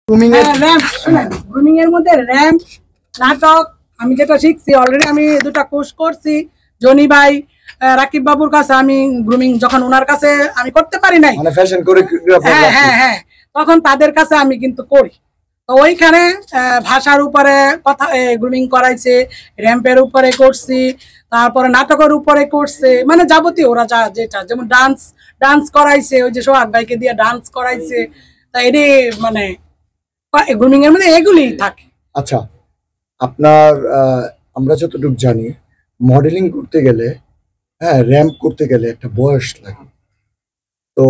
Grooming এর ramp শুনেন, grooming এর মধ্যে র্যাম্প নাটক আমি যেটা শিখছি অলরেডি, আমি দুটা কোর্স করছি জনি ভাই রাকিব বাবুর কাছে। আমি গ্রুমিং যখন ওনার কাছে আমি করতে পারি নাই, মানে ফ্যাশন কোরিওগ্রাফার, হ্যাঁ তখন তাদের কাছে আমি কিন্তু করি। তো ওইখানে ভাষার উপরে কথা গ্রুমিং করাইছে, র্যাম্পের উপরে করছি, তারপরে নাটকের উপরে করছে, মানে যাবতীয় ওরা যা যেটা, যেমন ডান্স করাইছে, ওই যে সোহাগ ভাইকে দিয়ে ডান্স করাইছে। তা এটি মানে গ্রুমিং এর মধ্যে এগুলি থাকে। আচ্ছা, আপনার আমরা যতটুকু জানি মডেলিং করতে গেলে, হ্যাঁ, র্যাম্প করতে গেলে একটা বয়স লাগে। তো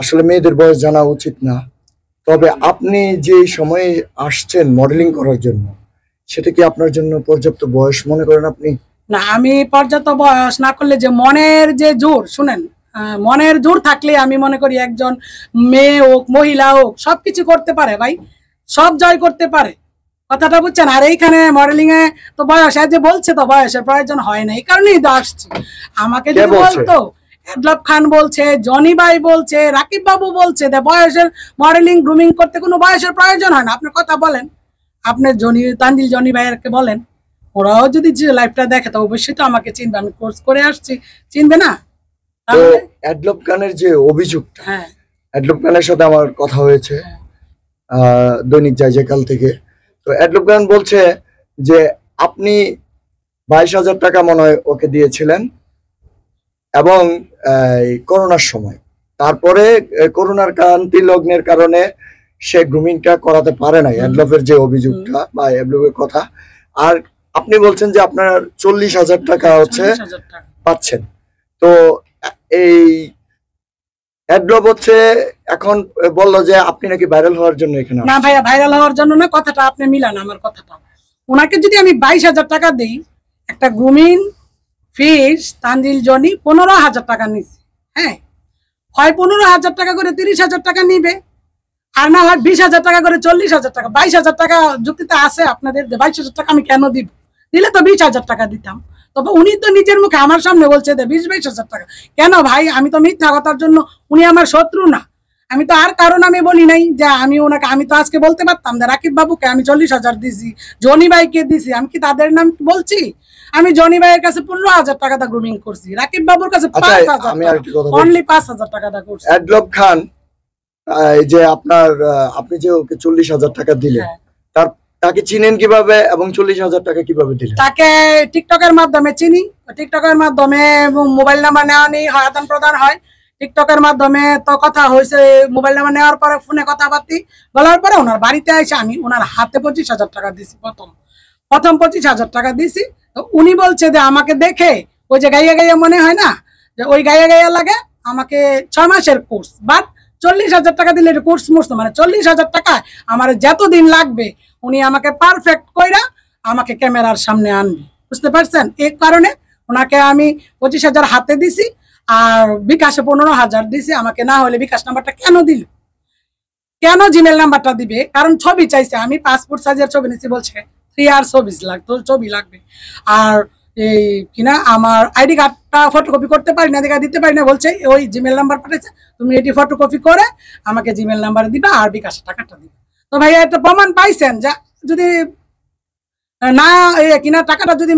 আসলে মেয়েদের বয়স জানা উচিত না, তবে আপনি যে সময়ে আসছেন মডেলিং করার জন্য, সেটা কি আপনার জন্য পর্যাপ্ত বয়স মনে করেন আপনি? না, আমি পর্যাপ্ত বয়স না করলে যে মনের যে জোর, শুনেন, মনের জোর থাকলে আমি মনে করি একজন মেয়ে হোক মহিলা হোক সবকিছু করতে পারে ভাই, সব জয় করতে পারে, কথাটা বুঝছেন। আর এইখানে মডেলিং এ তো বয়স যে বলছে, তো বয়সের প্রয়োজন হয় না, এই কারণেই তো আসছি। আমাকে যদি বলতো এডলব খান বলছে, জনি ভাই বলছে, রাকিব বাবু বলছে বয়সের মডেলিং গ্রুমিং করতে কোনো বয়সের প্রয়োজন হয় না। আপনার কথা বলেন, আপনার তানজিল জনি ভাইয়েরকে বলেন, ওরাও যদি লাইভটা দেখে তো অবশ্যই তো আমাকে চিনবে, আমি কোর্স করে আসছি, চিনবে না? তো এডলব খানের যে অভিযোগটা, হ্যাঁ, এডলব খানের সাথে আমার কথা হয়েছে দৈনিক জায়জাকাল থেকে। তো এডলব খান বলছে যে আপনি 22,000 টাকা মনে হয় ওকে দিয়েছিলেন, এবং করোনার সময়, তারপরে করোনার ক্রান্তি লগ্নের কারণে সে গ্রুমিংটা করাতে পারে নাই, এডলবের যে অভিযোগটা বা এডলবের কথা। আর আপনি বলছেন যে আপনার 40,000 টাকা হচ্ছে পাচ্ছেন। তো এই এডলব হচ্ছে এখন বললো যে আপনি নাকি ভাইরাল হওয়ার জন্য এখানে। না ভাইয়া, ভাইরাল হওয়ার জন্য না, কথাটা আপনি মিলান আমার কথাটা। ওনাকে যদি আমি 22,000 টাকা দিই, একটা গ্রুমিং ফিস তানজিল জনি 15,000 টাকা নিচ্ছে, হ্যাঁ, হয় 15,000 টাকা করে 30,000 টাকা নিবে, আর না হয় 20,000 টাকা করে 40,000 টাকা। 22,000 টাকা যুক্তিতে আছে আপনাদের? 22,000 টাকা আমি কেন দিব? দিলে তো 20,000 টাকা দিতাম। তবে উনি তো নিজের মুখে আমার সামনে বলছে 22,000 টাকা। কেন ভাই? আমি তো মিথ্যা কথার জন্য, উনি আমার শত্রু না। আমি তো আর কারণ আমি বলি নাই যে আমি ওনাকে, আমি তো আজকে বলতে পারতাম যে রাকিব বাবুকে আমি 40,000 দিছি, জনি ভাইকে দিছি, আমি কি তাদের নাম বলছি? আমি জনি ভাইয়ের কাছে 15,000 টাকা দা গ্রুমিং করছি, রাকিব বাবুর কাছে 5,000, অনলি 5,000 টাকা দা করছি। এডলব খান যে আপনি যে ওকে 40,000 টাকা দিলেন, তাকে চিনেন কিভাবে এবং 40,000 টাকা কিভাবে দিলেন? তাকে টিকটকের মাধ্যমে চিনি, টিকটকের মাধ্যমে মোবাইল নাম্বার নেওয়া নেই হয়, আদান প্রদান হয় টিকটকের মাধ্যমে। তো কথা হয়েছে, মোবাইল নাম্বার নেওয়ার পরে ফোনে কথাবার্তি বলার পরে ওনার বাড়িতে এসে আমি ওনার হাতে 25,000 টাকা দিছি, প্রথম 25,000 টাকা দিছি। তো উনি বলছে যে আমাকে দেখে ওই যে গাইয়া গাইয়া মনে হয় না, যে ওই গাইয়া গাইয়া লাগে, আমাকে 6 মাসের কোর্স, বাট 40,000 টাকা দিলে কোর্স মরতো, মানে 40,000 টাকা আমার যতদিন লাগবে উনি আমাকে পারফেক্ট কইরা আমাকে ক্যামেরার সামনে আনবে, বুঝতে পারছেন? এই কারণে ওনাকে আমি 25,000 হাতে দিছি, আর বিকাশে 15,000 দিছি। আমাকে না হলে বিকাশ নাম্বারটা কেন দিল, কেন জিমেল নাম্বারটা দিবে? কারণ ছবি চাইছে, আমি পাসপোর্ট সাইজের ছবি নিচ্ছি, বলছে 3 আর ছবি লাগবে। আর এই কিনা আমার আইডি কার্ডটা ফটোকপি করতে পারি না, দেখা দিতে পারি না, বলছে ওই জিমেল নাম্বার পাঠাইছে, তুমি এটি ফটোকপি করে আমাকে জিমেল নাম্বার দিবা আর বিকাশের টাকাটা দিবা। তো ভাইয়া একটা প্রমাণ পাইছেন, যা যদি না কিনা টাকাটা যদি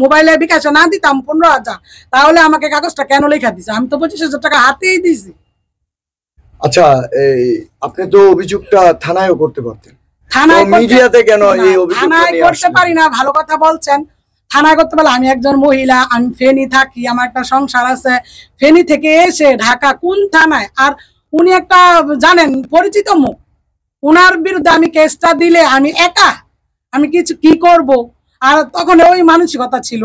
মোবাইলে বিকাশে না দিতাম 15,000, তাহলে আমাকে কাগজটা কেন লেখা দিছে? আমি তো 25,000 টাকা হাতেই দিছি। আচ্ছা, আপনি তো অভিযোগটা থানায়ও করতে পারতেন, থানায় মিডিয়াতে কেন এই অভিযোগটা থানায় নিয়ে করতে পারি না? ভালো কথা বলছেন, থানায় করতে পারলে, আমি একজন মহিলা, আমি ফেনী থাকি, আমার একটা সংসার আছে, ফেনী থেকে এসে ঢাকা কোন থানায়? আর উনি একটা জানেন পরিচিত মুখ, উনার বিরুদ্ধে আমি কেসটা দিলে আমি একা, আমি কিছু কি করব? আর তখন ওই মানসিকতা ছিল।